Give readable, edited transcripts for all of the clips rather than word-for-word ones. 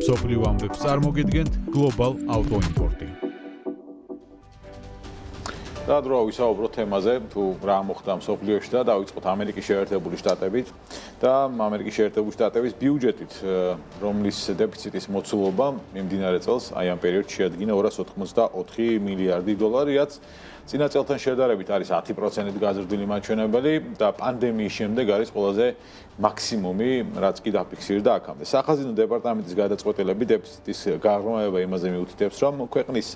მსოფლიო ამბებს წარმოგიდგენთ Global Auto Import. და დრო ვისაუბროთ თემაზე, თუ რა მოხდა მსოფლიოში და დავიწყოთ ამერიკის შეერთებული შტატებით და ამერიკის შეერთებული შტატების ბიუჯეტით, რომლის დეფიციტის მოცულობა მიმდინარე წელს აი ამ პერიოდში შეადგინა 284 მილიარდი დოლარი, რაც წინა წელთან შედარებით არის 10%-ით გაზრდილი მაჩვენებელი და პანდემიის შემდეგ არის ყველაზე მაქსიმუმი, რაც კი დაფიქსირდა აქამდე. სახაზინო დეპარტამენტის გადაწყვეტილები დეფიციტის გაღრმავება იმაზე მიუთითებს, რომ ქვეყნის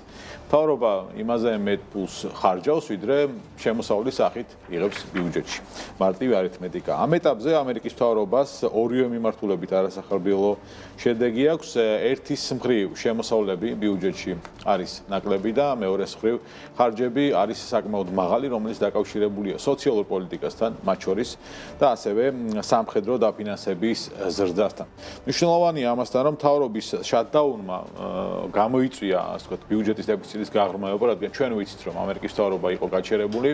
მთავრობა იმაზე მეტ ფულს ხარჯავს, ვიდრე შემოსავლის სახით იღებს ბიუჯეტში. მარტივი არითმეტიკა. ამ ეტაპზე ამერიკის მთავრობას ორივე მიმართულებით არასახელბიელო შედეგი აქვს. ერთის მხრივ შემოსავლები ბიუჯეტში არის ნაკლები და მეორეს მხრივ ხარჯები არის საკმაოდ მაღალი, რომელიც დაკავშირებულია სოციალურ პოლიტიკასთან, მათ შორის და ასევე სამხედრო დაფინანსების ზრდასთან. მნიშვნელოვანია ამასთან, რომ მთავრობის შატდაუნმა გამოიწვია, ასე ვთქვათ, ბიუჯეტის დეფიციტის გაღრმავება, რადგან ჩვენ ვიცით, რომ ამერიკის მთავრობა იყო გაჩერებული,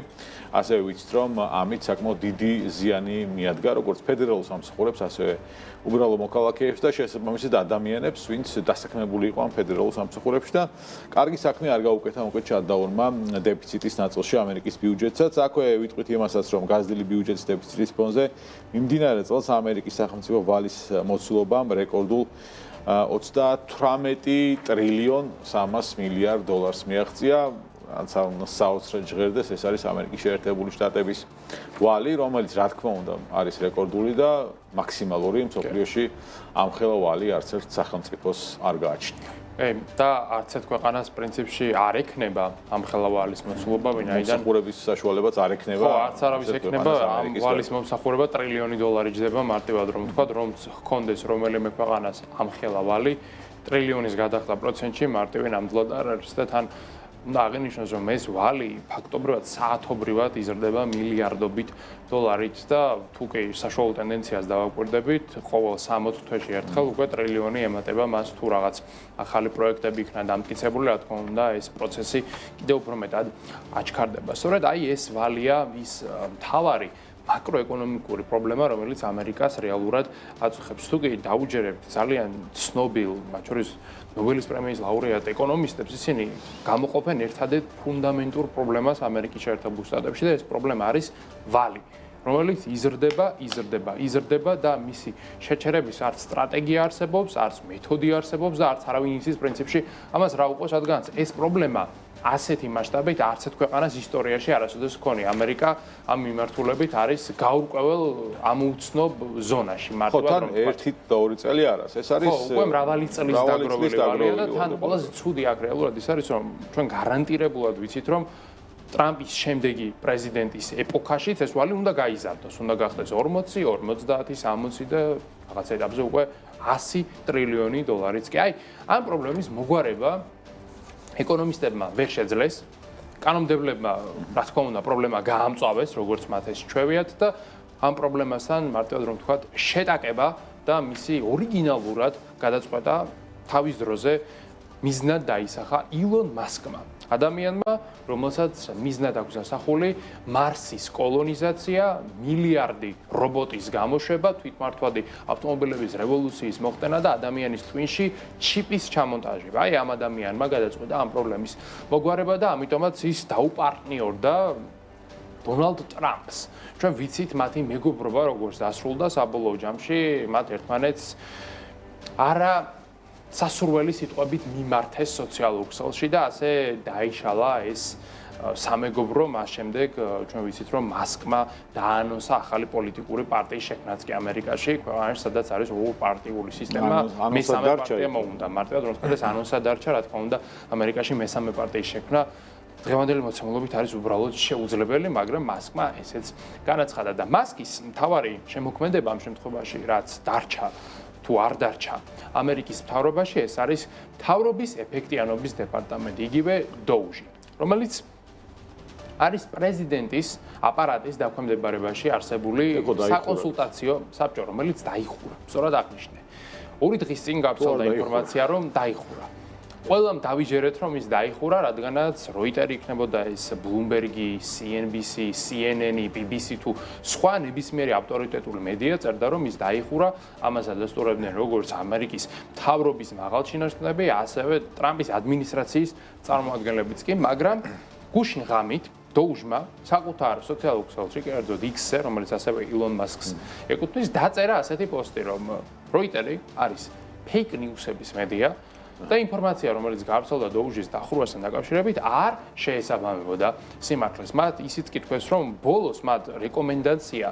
ასევე ვიცით, რომ ამით საკმაოდ დიდი ზიანი მიადგა როგორც ფედერალურ სამსახურებს, ასევე უბრალო მოქალაქეებს და შესაბამისად ადამიანებს, ვინც დასაქმებული იყო ამ ფედერალურ სამსახურებში და კარგი საქმე არ გაუკეთა მოკლედ შატდაუნმა დეფიციტის ნაწილში ამერიკის ბიუჯეტსაც. აქვე ვიტყვით იმასაც, რომ გაზრდილი ბიუჯეტის დეფიციტის ფონზე მიმდინარე წელს ამერიკის სახელმწიფო ვალის მოცულობამ რეკორდულ 38 ტრილიონ 300 მილიარდ დოლარს მიაღწია. რაც საოცრად ჟღერდეს, ეს არის ამერიკის შეერთებული შტატების ვალი, რომელიც რა თქმა უნდა არის რეკორდული და მაქსიმალური მსოფლიოში ამხელა ვალი არც ერთ სახელმწიფოს არ გააჩნია. და არც ერთ ქვეყანას პრინციპში არ ექნება ამხელა ვალის მოცულობა, ვინაიდან მომსახურების საშუალებაც არ ექნება. ხო, არც არავის ექნება ამ ვალის მომსახურება ტრილიონი დოლარი ჯდება მარტივად რომ ვთქვა, რომ ჰქონდეს რომელიმე ქვეყანას ამხელა ვალი ტრილიონის გადახდა პროცენტში მარტივი ნამდვილად არ არის და თან უნდა აღინიშნოს, რომ ეს ვალი ფაქტობრივად საათობრივად იზრდება მილიარდობით დოლარით და თუ კი საშუალო ტენდენციას დავაკვირდებით, ყოველ 60 თვეში ერთხელ უკვე ტრილიონი ემატება მას თუ რაღაც ახალი პროექტები იქნა დამტკიცებული, რა თქმა უნდა, ეს პროცესი კიდევ უფრო მეტად აჩქარდება. სწორედ აი ეს ვალია ის მთავარი მაკროეკონომიკური პრობლემა, რომელიც ამერიკას რეალურად აწუხებს. თუ კი დაუჯერებთ ძალიან ცნობილ, მათ შორის ნობელის პრემიის ლაურეატ ეკონომისტებს, ისინი გამოყოფენ ერთადერთ ფუნდამენტურ პრობლემას ამერიკის შეერთებულ შტატებში და ეს პრობლემა არის ვალი, რომელიც იზრდება და მისი შეჩერების არც სტრატეგია არსებობს, არც მეთოდი არსებობს და არც არავინ იცის პრინციპში ამას რა უყოს, რადგან ეს პრობლემა ასეთი მასშტაბით არც ერთ ქვეყანას ისტორიაში არასოდეს ჰქონია. ამერიკა ამ მიმართულებით არის გაურკვეველ ამოუცნობ ზონაში. მარტივად რომ ერთი და ორი წელი არას. ეს არის უკვე მრავალი წლის დაგროვილი ვალია და თან ყველაზე ცუდი აქ რეალურად ის არის, რომ ჩვენ გარანტირებულად ვიცით, რომ ტრამპის შემდეგი პრეზიდენტის ეპოქაშიც ეს ვალი უნდა გაიზარდოს, უნდა გახდეს 40, 50, 60 და რაღაც ეტაპზე უკვე 100 ტრილიონი დოლარიც კი. აი, ამ პრობლემის მოგვარება ეკონომისტებმა ვერ შეძლეს, კანონმდებლებმა, რა თქმა უნდა, პრობლემა გაამწვავეს, როგორც მათ ეს ჩვევიათ და ამ პრობლემასთან მარტივად რომ ვთქვათ, შეტაკება და მისი ორიგინალურად გადაწყვეტა თავის დროზე მიზნად დაისახა ილონ მასკმა. ადამიანმა, რომელსაც მიზნად აქვს ასახული მარსის კოლონიზაცია, მილიარდი რობოტის გამოშვება, თვითმართვადი ავტომობილების რევოლუციის მოხდენა და ადამიანის ტვინში ჩიპის ჩამონტაჟება. აი ამ ადამიანმა გადაწყვეტა ამ პრობლემის მოგვარება და ამიტომაც ის დაუპარტნიორდა დონალდ ტრამპს. ჩვენ ვიცით მათი მეგობრობა როგორც დასრულდა საბოლოო ჯამში, მათ ერთმანეთს არა სასურველი სიტყვებით მიმართეს სოციალურ ქსელში და ასე დაიშალა ეს სამეგობრო. მას შემდეგ ჩვენ ვიცით, რომ მასკმა დაანონსა ახალი პოლიტიკური პარტიის შექმნაც კი ამერიკაში, ქვეყანაში, სადაც არის ორპარტიული სისტემა, მესამე პარტია მოუნდა. მარტივად რომ ვთქვათ, ეს ანონსა დარჩა, რა თქმა უნდა, ამერიკაში მესამე პარტიის შექმნა დღევანდელი მოცემულობით არის უბრალოდ შეუძლებელი, მაგრამ მასკმა ესეც განაცხადა და მასკის მთავარი შემოქმედება ამ შემთხვევაში, რაც დარჩა თუ არ დარჩა ამერიკის მთავრობაში, ეს არის მთავრობის ეფექტიანობის დეპარტამენტი, იგივე DOGE, რომელიც არის პრეზიდენტის აპარატის დაქვემდებარებაში არსებული საკონსულტაციო საბჭო, რომელიც დაიხურა. სწორად აღნიშნე. 2 დღის წინ გავრცელდა ინფორმაცია, რომ დაიხურა. ყველამ დავიჯერეთ, რომ ის დაიხურა, რადგანაც Reuters იქნებოდა ეს Bloomberg-ი, CNBC, CNN-ი, BBC თუ სხვა ნებისმიერი ავტორიტეტული მედია წერდა, რომ ის დაიხურა, ამას ადასტურებდნენ როგორც ამერიკის მთავრობის მაღალჩინოსნები, ასევე ტრამპის ადმინისტრაციის წარმომადგენლებიც კი, მაგრამ გუშინ ღამით დოუჟმა საკუთარ სოციალურ ქსელში, კერძოდ X-ზე, რომელიც ასევე ილონ მასკს ეკუთვნის, დაწერა ასეთი პოსტი, რომ Reuters არის fake news-ების მედია და ინფორმაცია, რომელიც გავრცელდა დოუჟის დახურვასთან დაკავშირებით, არ შეესაბამებოდა სიმართლეს. მათ ისიც კითხეს, რომ ბოლოს მათ რეკომენდაცია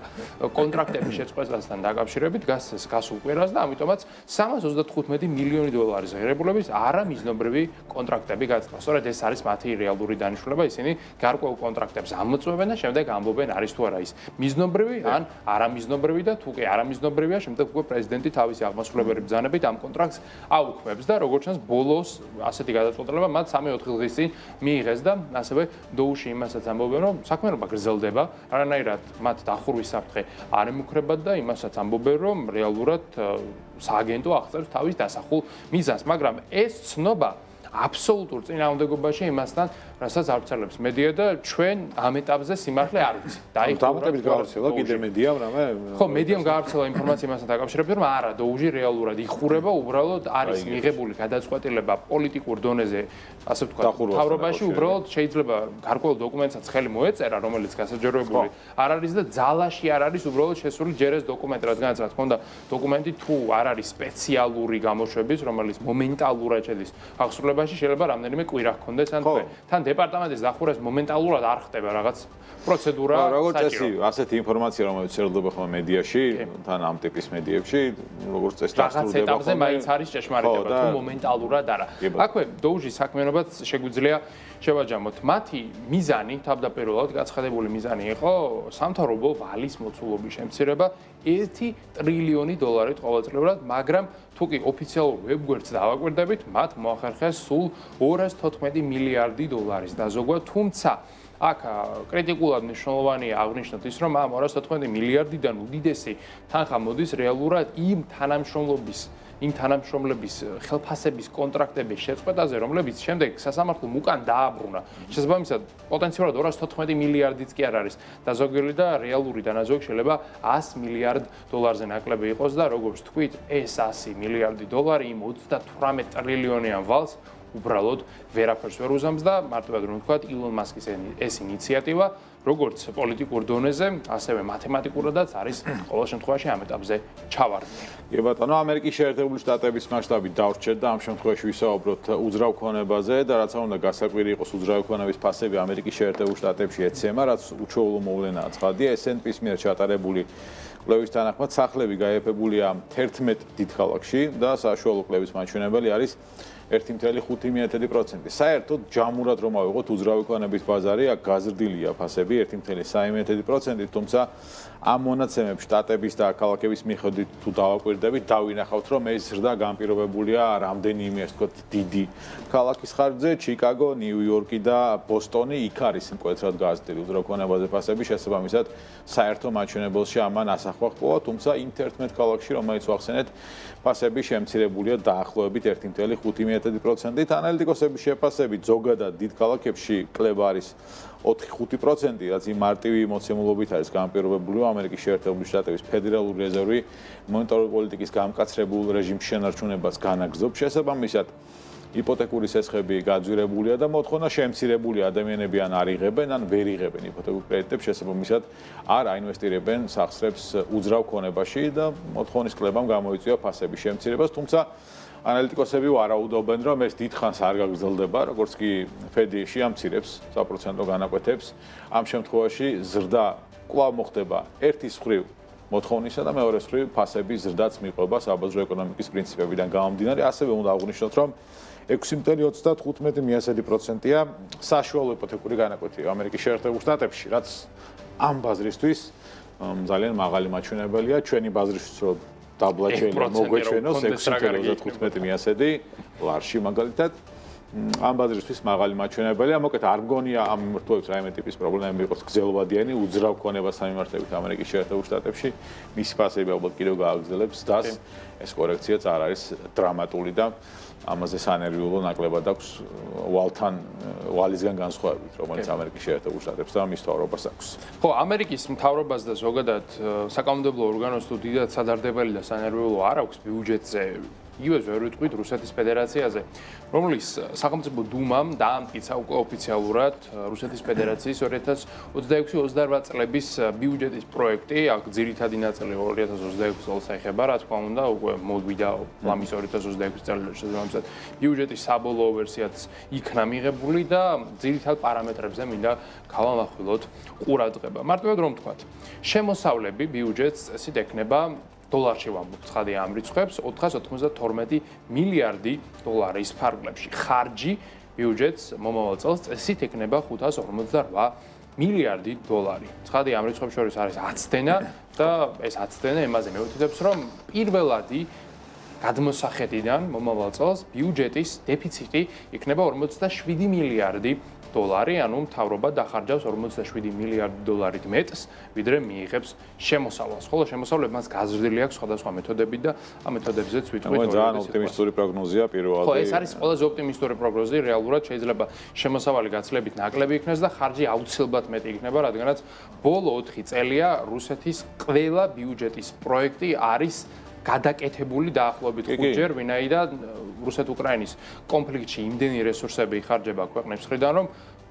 კონტრაქტების შეწყვეტასთან დაკავშირებით გასულ კვირას და ამიტომაც 325 მილიონი დოლარის ღირებულების არამიზნობრივი კონტრაქტები გაწყდა. სწორედ ეს არის მათი რეალური დანიშნულება, ისინი გარკვეულ კონტრაქტებს ამოწმებენ და შემდეგ ამბობენ არის თუ არა ის მიზნობრივი ან არამიზნობრივი და თუ კი არამიზნობრივია, შემდეგ უკვე პრეზიდენტი თავისი აღმასრულებელი ბრძანებით ამ კონტრაქტს აუქმებს და როგორც ჩანს ბოლოს ასეთი გადაწყვეტილება მათ 3-4 დღის წინ მიიღეს და ასევე დოუში იმასაც ამბობენ, რომ საქმიანობა გრძელდება, არანაირად მათ დახურვის საფრთხე არ ემუქრებათ და იმასაც ამბობენ, რომ რეალურად სააგენტო აღწევს თავის დასახულ მიზანს, მაგრამ ეს ცნობა აბსოლუტურ წინააღმდეგობაში იმასთან, რასაც ავრცელებს მედია და ჩვენ ამ ეტაპზე სიმართლე არ ვიცი. დამატებით გავრცელა კიდე მედიამ რამე? ხო, მედიამ გავრცელა ინფორმაცია იმასთან დაკავშირებით, რომ არა, დოუჟი რეალურად იხურება, უბრალოდ არის მიღებული გადაწყვეტილება პოლიტიკურ დონეზე, ასე ვთქვათ, მთავრობაში, უბრალოდ შეიძლება გარკვეულ დოკუმენტსაც ხელი მოეწერა, რომელიც გასაჯეროებული არ არის და ძალაში არ არის უბრალოდ შესული ჯერ ეს დოკუმენტი, რადგანაც რა თქმა უნდა, დოკუმენტი თუ არ არის სპეციალური გამოშვების, რომელიც მომენტალურად შედის აღსრულებაში, შეიძლება რამდენიმე კვირა ჰქონდეს ან თვე. თან დეპარტამენტის დახურვას მომენტალურად არ ხდება რაღაც პროცედურა. როგორც წესი, ასეთი ინფორმაცია, რომელიც წერილდება ხოლმე მედიაში, თან ამ ტიპის მედიებში, როგორც წესი რაღაც ეტაპზე მაინც არის ჭეშმარიტება, თუ მომენტალურად არა. აქვე დოუჟის საქმიანობაც შეგვიძლია შევაჯამოთ. მათი მიზანი, თავდაპირველად გაცხადებული მიზანი იყო სამთავრობო ვალის მოცულობის შემცირება 1 ტრილიონი დოლარით ყოველწლიურად, მაგრამ თუ კი ოფიციალურ ვებგვერდს დავაკვირდებით, მათ მოახერხეს სულ 214 მილიარდი დოლარის დაზოგვა, თუმცა აქ კრიტიკულად მნიშვნელოვანია აღნიშნოთ ის, რომ ამ 214 მილიარდიდან უდიდესი თანხა მოდის რეალურად იმ თანამშრომლების ხელფასების კონტრაქტების შეწყვეტაზე, რომლებიც შემდეგ სასამართლომ უკან დააბრუნა. შესაბამისად, პოტენციალურად 214 მილიარდიც კი არ არის დაზოგვილი და რეალური დანაზოგი შეიძლება 100 მილიარდ დოლარზე ნაკლები იყოს და როგორც თქვით, ეს 100 მილიარდი დოლარი იმ 38 ტრილიონიან ვალს უბრალოდ ვერაფერს ვერ უზამს და მარტივად რომ ვთქვათ, ილონ მასკის ეს ინიციატივა როგორც პოლიტიკურ დონეზე, ასევე მათემატიკურადაც არის ყოველ შემთხვევაში ამ ეტაპზე ჩავარდნილი. კი ბატონო, ამერიკის შეერთებული შტატების მასშტაბით დავრჩეთ და ამ შემთხვევაში ვისაუბროთ უძრავ ქონებაზე და რაც უნდა გასაკვირი იყოს უძრავი ქონების ფასები ამერიკის შეერთებულ შტატებში ეცემა, რაც უჩვეულო მოვლენაა ცხადია. S&P-ს მიერ ჩატარებული კვლევის თანახმად სახლები გაეფებულია 11 დიდ ქალაქში და საშუალო კვლევის მაჩვენებელი არის 1.5%. საერთოდ ჯამურად რომ ავიღოთ უძრავი ქონების ბაზარი, აქ გაზრდილია ფასები 1.3%, თუმცა ამ მონაცემებს შტატების და ქალაქების მიხედვით თუ დავაკვირდებით, დავინახავთ, რომ ეს ზრდა განპირობებულია რამდენიმე, ასე ვთქვათ, დიდი ქალაქის ხარჯზე, ჩიკაგო, ნიუ-იორკი და ბოსტონი, იქ არის მკვეთრად გაზრდილი უძრავ ქონებაზე ფასები, შესაბამისად, საერთო მაჩვენებელში ამან ასახვა ჰპოვა, თუმცა იმ 11 ქალაქში, რომელიც ვახსენეთ, ფასები შემცირებულია დაახლოებით 1.5%. ანალიტიკოსების შეფასებით, ზოგადად დიდ ქალაქებში კლება არის 4-5%, რაც იმ მარტივი მოცემულობით არის განპირობებული ამერიკის შეერთებული შტატების ფედერალური რეზერვი მონეტარული პოლიტიკის გამკაცრებულ რეჟიმის შენარჩუნებას განაგრძობს. შესაბამისად, იპოთეკური სესხები გაძვირებულია და მოთხოვნა შემცირებულია, ადამიანები ან არ იღებენ, ან ვერ იღებენ იპოთეკურ კრედიტებს, შესაბამისად არ აინვესტირებენ სახსრებს უძრავ ქონებაში და მოთხოვნის კლებამ გამოიწვია ფასების შემცირებას, თუმცა ანალიტიკოსები ვარაუდობენ, რომ ეს დიდხანს არ გაგრძელდება, როგორც კი ფედი შეამცირებს საპროცენტო განაკვეთებს. ამ შემთხვევაში ზრდა კვლავ მოხდება ერთის მხრივ მოთხოვნისა და მეორეს მხრივ ფასების ზრდაც მიყვება საბაზრო ეკონომიკის პრინციპებიდან გამომდინარე. ასევე უნდა აღვნიშნოთ, რომ 6.95%-ია საშუალო იპოთეკური განაკვეთი ამერიკის შეერთებულ შტატებში, რაც ამ ბაზრისთვის ძალიან მაღალი მაჩვენებელია. ჩვენი ბაზრისთვის რომ დაბლა შეიძლება მოგვეჩვენოს 6.35 ლარში მაგალითად ამ ბაზრისთვის მაღალი მაჩვენებელია, მოკლედ არ მგონია ამ მიმართულებით რაიმე ტიპის პრობლემები იყოს გრძელვადიანი, უძრავ ქონებას ამიმართებით ამერიკის შეერთებულ შტატებში, მისი ფასები ალბათ კიდევ გააგრძელებს და ეს კორექციაც არ არის დრამატული და ამაზე სანერვიულო ნაკლებად აქვს ვალისგან განსხვავებით, რომელიც ამერიკის შეერთებულ შტატებს და მის მთავრობას აქვს. ხო, ამერიკის მთავრობას და ზოგადად საკანონმდებლო ორგანოს თუ დიდად სადარდებელი და სანერვიულო არ აქვს ბიუჯეტზე იგივე ვერ ვიტყვით რუსეთის ფედერაციაზე, რომლის სახელმწიფო დუმამ დაამტკიცა უკვე ოფიციალურად რუსეთის ფედერაციის 2026-28 წლების ბიუჯეტის პროექტი, აქ ძირითადი ნაწილი 2026 წელს ეხება, რა თქმა უნდა, უკვე მოვიდა ლამის 2026 წელს შესაბამისად ბიუჯეტის საბოლოო ვერსიაც იქნა მიღებული და ძირითად პარამეტრებზე მინდა გავამახვილოთ ყურადღება. მარტივად რომ ვთქვათ, შემოსავლები ბიუჯეტს წესით ექნება დოლარში ვამბობ, ცხადია ამ რიცხვებს 492 მილიარდი დოლარის ფარგლებში. ხარჯი ბიუჯეტს მომავალ წელს წესით ექნება 558 მილიარდი დოლარი. ცხადია ამ რიცხვებს შორის არის აცდენა და ეს აცდენა იმაზე მევუთითებს, რომ პირველადი გადმოსახედიდან მომავალ წელს ბიუჯეტის დეფიციტი იქნება 47 მილიარდი დოლარი, ანუ მთავრობა დახარჯავს 47 მილიარდი დოლარით მეტს, ვიდრე მიიღებს შემოსავალს. ხოლო შემოსავლებმაც გაზრდილი აქვს სხვადასხვა მეთოდებით და ამ მეთოდებზეც ვიტყვით. ძალიან ოპტიმისტური პროგნოზია პირველად. ხო, ეს არის ყველაზე ოპტიმისტური პროგნოზი, რეალურად შეიძლება შემოსავალი გაცილებით ნაკლები იქნას და ხარჯი აუცილებლად მეტი იქნება, რადგანაც ბოლო 4 წელია რუსეთის ყველა ბიუჯეტის პროექტი არის გადაკეთებული დაახლოებით 5-ჯერ, ვინაიდან რუსეთ-უკრაინის კონფლიქტში იმდენი რესურსები იხარჯება ქვეყნების მხრიდან, რომ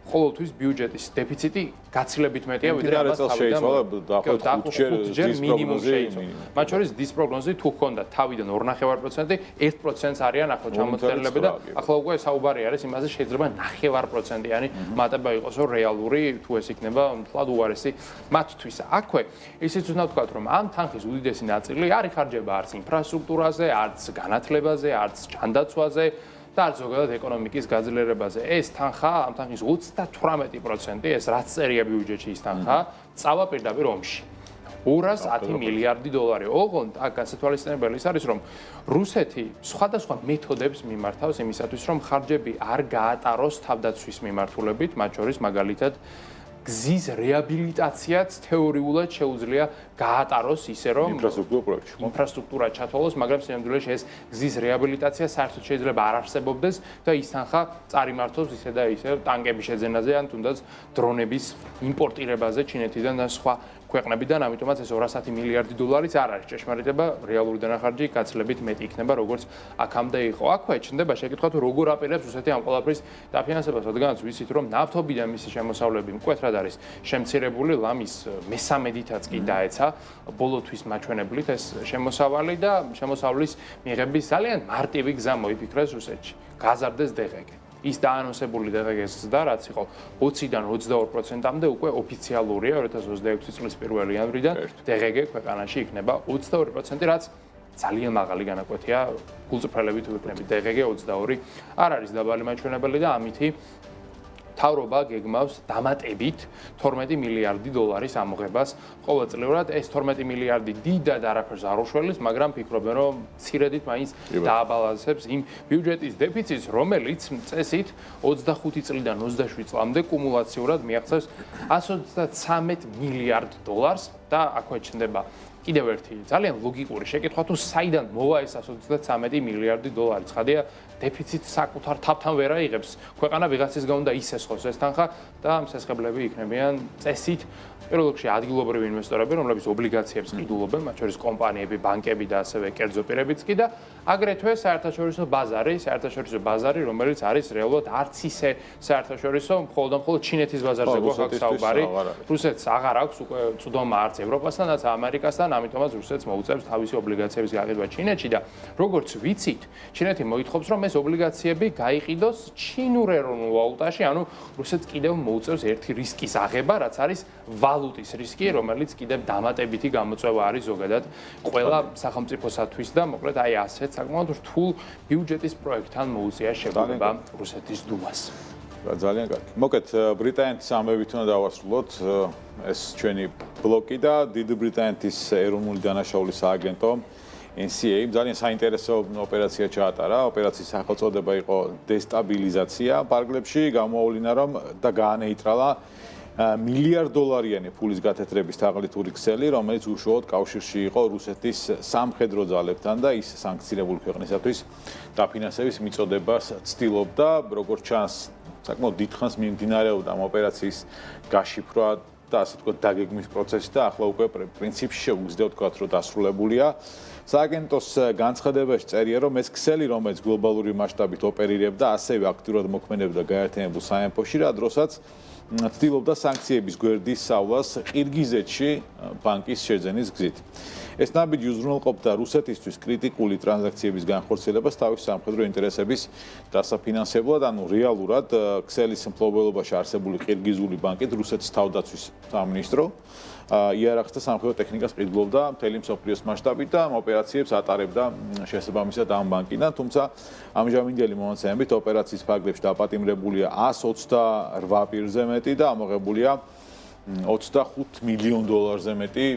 ყოველთვის ბიუჯეტის დეფიციტი გაცილებით მეტია, ვიდრე ამას თავიდან 5-ჯერ მინიმუმ შეიცვალა. მათ შორის დის პროგნოზი თუ ჰქონდა თავიდან 2.5%, 1%-ს არიან ახლა ჩამოწერილები და ახლა უკვე საუბარი არის იმაზე, შეიძლება 0.5%-იანი მატება იყოს, რომ რეალური თუ ეს იქნება მთლად უარესი მათთვის. აქვე ისიც უნდა ვთქვათ, რომ ამ თანხის უდიდესი ნაწილი არ იხარჯება არც ინფრასტრუქტურაზე, არც განათლებაზე, არც ჯანდაცვაზე და არც ზოგადად ეკონომიკის გაძლიერებაზე. ეს თანხა, ამ თანხის 38%, ეს რაც წერია ბიუჯეტში ის თანხა, წავა პირდაპირ ომში. 210 მილიარდი დოლარი. ოღონდ აქ გასათვალისწინებელი ის არის, რომ რუსეთი სხვადასხვა მეთოდებს მიმართავს იმისათვის, რომ ხარჯები არ გაატაროს თავდაცვის მიმართულებით, მათ შორის მაგალითად გზის რეაბილიტაციაც თეორიულად შეუძლია გაატაროს ისე რომ ინფრასტრუქტურა ჩათვალოს, მაგრამ სინამდვილეში ეს გზის რეაბილიტაცია საერთოდ შეიძლება არ არსებობდეს და ის თანხა წარიმართოს ისე და ისე ტანკების შეძენაზე ან თუნდაც დრონების იმპორტირებაზე ჩინეთიდან და სხვა ქვეყნებიდან, ამიტომაც ეს 210 მილიარდი დოლარიც არ არის ჭეშმარიტება, რეალური დანახარჯი გაცილებით მეტი იქნება, როგორც აქამდე იყო. აქვე ჩნდება შეკითხვა თუ როგორ აპირებს რუსეთი ამ ყველაფრის დაფინანსებას, რადგანაც ვიცით, რომ ნავთობიდან მისი შემოსავლები მკვეთრად არის შემცირებული, ლამის მესამედითაც კი დაეცა ბოლო თვის მაჩვენებლით ეს შემოსავალი და შემოსავლის მიღების ძალიან მარტივი გზა მოიფიქრეს რუსეთში. გაზარდეს DGG. ის დაანონსებული DGG-ს და რაც იყო 20-დან 22%-მდე უკვე ოფიციალურია 2026 წლის 1 იანვრიდან DGG ქვეყანაში იქნება 22%, რაც ძალიან მაღალი განაკვეთია გულწრფელებით თუ ვიქნებით DGG 22 არ არის დაბალი მაჩვენებელი და ამითი მთავრობა გეგმავს დამატებით 12 მილიარდი დოლარის ამოღებას ყოველწლიურად. ეს 12 მილიარდი დიდად არაფერს არ უშველის, მაგრამ ფიქრობენ, რომ მცირედით მაინც დააბალანსებს იმ ბიუჯეტის დეფიციტს, რომელიც წესით 25 წლიდან 27 წლამდე კუმულაციურად მიაღწევს 133 მილიარდ დოლარს და აქვე ჩნდება კიდევ ერთი ძალიან ლოგიკური შეკითხვა, თუ საიდან მოვა ეს 133 მილიარდი დოლარი. ცხადია, დეფიციტს საკუთარ თავთან ვერ აიღებს. ქვეყანა ვიღაცისგან უნდა ისესხოს ეს თანხა და ამ სესხებლები იქნებიან წესით პირველ რიგში ადგილობრივი ინვესტორები, რომლებიც ობლიგაციებს ყიდულობენ, მათ შორის კომპანიები, ბანკები და ასევე კერძო პირებიც კი და აგრეთვე საერთაშორისო ბაზარი, რომელიც არის რეალურად არც ისე საერთაშორისო, მხოლოდ და მხოლოდ ჩინეთის ბაზარზე გვაქვს საუბარი. რუსეთს აღარ აქვს უკვე წვდომა არც ევროპასთან, არც ამერიკასთან, ამიტომაც რუსეთს მოუწევს თავისი ობლიგაციების გაყიდვა ჩინეთში და როგორც ვიცით, ჩინეთი მოითხოვს, რომ ეს ობლიგაციები გაიყიდოს ჩინურ ეროვნულ ვალუტაში, ანუ რუსეთს კიდევ მოუწევს ერთი რისკის აღება, რაც არის ვალუტის რისკი, რომელიც კიდევ დამატებითი გამოწვევა არის ზოგადად ყველა სახელმწიფოსათვის და მოკლედ აი ასეთ საკმაოდ რთულ ბიუჯეტის პროექტთან მოუწია შეგვიძლია რუსეთის დუმას. ძალიან კარგი. მოკეთ ბრიტანეთის ამბებით უნდა დავასრულოთ ეს ჩვენი ბლოკი და დიდი ბრიტანეთის ეროვნული დანაშაულის სააგენტო NCA ძალიან საინტერესო ოპერაცია ჩაატარა. ოპერაციის სახელწოდება იყო დესტაბილიზაცია ფარგლებში, გამოავლინა რომ და გაანეიტრალა $1,000,000,000 ფულის გათეთრების თაღლითური ქსელი, რომელიც უშუალოდ კავშირში იყო რუსეთის სამხედრო ძალებთან და ის სანქცირებული ქვეყნისათვის დაფინანსების მიწოდებას ცდილობდა, როგორც ჩანს, საკმაოდ დიდხანს მიმდინარეობდა ამ ოპერაციის გაშიფრვა და ასე ვთქვათ დაგეგმვის პროცესი და ახლა უკვე პრინციპში შეგვიძლია ვთქვათ, რომ დასრულებულია. სააგენტოს განცხადებაში წერია, რომ ეს ქსელი, რომელიც გლობალური მასშტაბით ოპერირებდა, ასევე აქტიურად მოქმედებდა გაერთიანებულ სამეფოში, რა დროსაც ცდილობდა სანქციების გვერდის სწავლას ყირგიზეთში ბანკის შეძენის გზით. ეს ნაბიჯი უზრუნველყოფდა რუსეთისთვის კრიტიკული ტრანზაქციების განხორციელებას თავის სამხედრო ინტერესების დასაფინანსებლად, ანუ რეალურად ქსელის მფლობელობაში არსებული ყირგიზული ბანკით რუსეთის თავდაცვის სამინისტრო იარაღთა სამხედრო ტექნიკას ყიდულობდა მთელი მსოფლიოს მასშტაბით და ოპერაციებს ატარებდა შესაბამისად ამ ბანკიდან, თუმცა ამჟამინდელი მონაცემებით ოპერაციის ფარგლებში დაპატიმრებულია 128 პირზე მეტი და ამოღებულია $25 მილიონ-ზე მეტი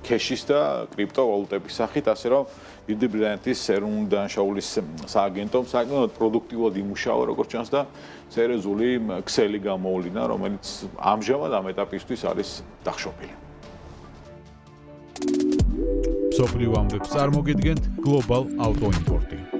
ქეშის და კრიპტოვალუტების სახით, ასე რომ დიდი ბრიტანეთის ეროვნული დანაშაულის სააგენტომ საკმაოდ პროდუქტიულად იმუშავა, როგორც ჩანს და სერიოზული ქსელი გამოავლინა, რომელიც ამჟამად ამ ეტაპისთვის არის დახშობილი. მსოფლიო ამბებს წარმოგიდგენთ Global Auto Import-ი.